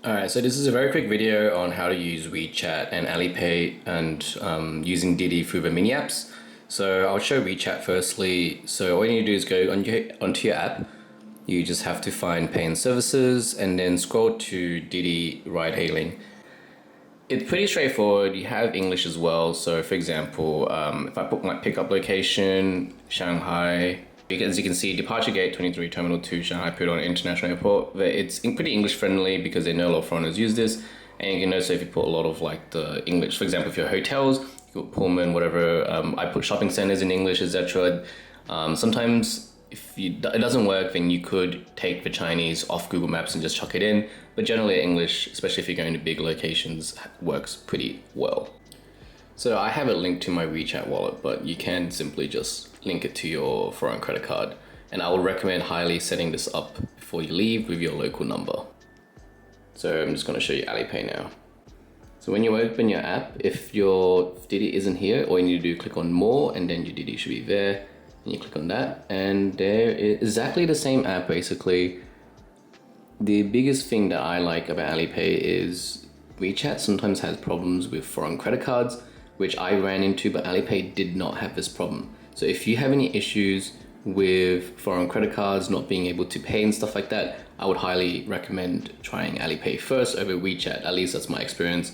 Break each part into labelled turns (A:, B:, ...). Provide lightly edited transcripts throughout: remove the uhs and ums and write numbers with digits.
A: Alright, so this is a very quick video on how to use WeChat and AliPay and using Didi through the mini apps. So I'll show WeChat firstly. So all you need to do is go onto your app. You just have to find Pay and Services and then scroll to Didi ride hailing. It's pretty straightforward. You have English as well. So for example, if I put my pickup location, Shanghai, as you can see, departure gate 23, terminal 2, Shanghai Pudong International Airport. It's pretty English friendly because they know a lot of foreigners use this. And you can notice if you put a lot of like the English, for example, if you're hotels, you put Pullman, whatever. I put shopping centers in English, etc. Sometimes if it doesn't work, then you could take the Chinese off Google Maps and just chuck it in. But generally English, especially if you're going to big locations, works pretty well. So I have it linked to my WeChat wallet, but you can simply just link it to your foreign credit card. And I would recommend highly setting this up before you leave with your local number. So I'm just gonna show you AliPay now. So when you open your app, if your Didi isn't here, all you need to do is click on more and then your Didi should be there. And you click on that and there is exactly the same app basically. The biggest thing that I like about AliPay is WeChat sometimes has problems with foreign credit cards, which I ran into, but AliPay did not have this problem. So if you have any issues with foreign credit cards not being able to pay and stuff like that, I would highly recommend trying AliPay first over WeChat. At least that's my experience.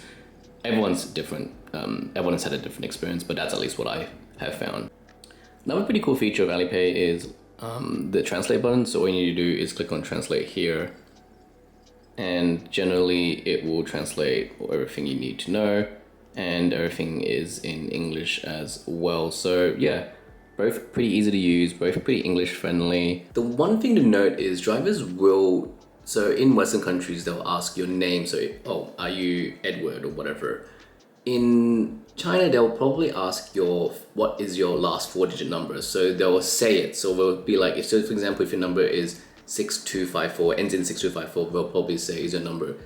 A: Everyone's different. Everyone has had a different experience, but that's at least what I have found. Another pretty cool feature of AliPay is the translate button. So all you need to do is click on translate here. And generally it will translate everything you need to know. And everything is in English as well. So yeah, both pretty easy to use, both pretty English friendly. The one thing to note is drivers will, so in Western countries, they'll ask your name. So, oh, are you Edward or whatever? In China, they'll probably ask what is your last 4-digit number? So they'll say it. So they'll be like, so for example, if your number is 6254, ends in 6254, they'll probably say is your number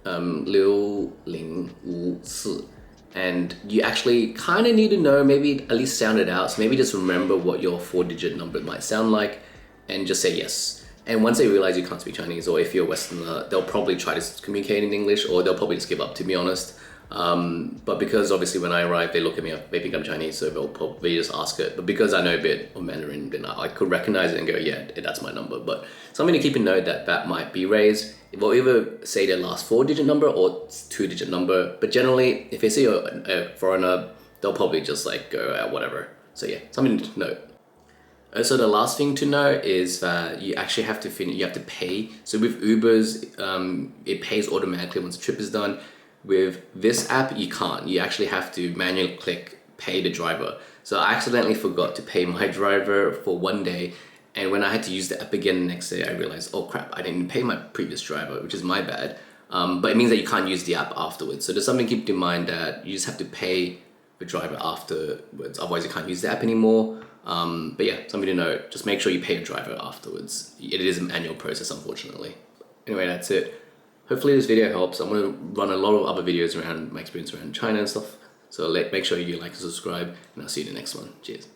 A: 6054. And you actually kind of need to know, maybe at least sound it out. So maybe just remember what your 4-digit number might sound like and just say yes. And once they realize you can't speak Chinese, or if you're a Westerner, they'll probably try to communicate in English, or they'll probably just give up, to be honest. But because obviously when I arrive, they look at me, they think I'm Chinese, so they'll probably just ask it. But because I know a bit of Mandarin, then I could recognize it and go, yeah, that's my number. But something to keep in note that might be raised. They'll either say their last 4-digit number or 2-digit number. But generally, if they see a foreigner, they'll probably just like go, whatever. So yeah, something to note. Also, the last thing to know is that you actually have to you have to pay. So with Ubers, it pays automatically once the trip is done. With this app, you can't. You actually have to manually click pay the driver. So I accidentally forgot to pay my driver for one day. And when I had to use the app again the next day, I realized, oh crap, I didn't pay my previous driver, which is my bad. But it means that you can't use the app afterwards. So there's something to keep in mind that you just have to pay the driver afterwards. Otherwise, you can't use the app anymore. But yeah, something to note, just make sure you pay your driver afterwards. It is an annual process, unfortunately. Anyway, that's it. Hopefully this video helps. I'm going to run a lot of other videos around my experience around China and stuff. So make sure you like and subscribe, and I'll see you in the next one. Cheers.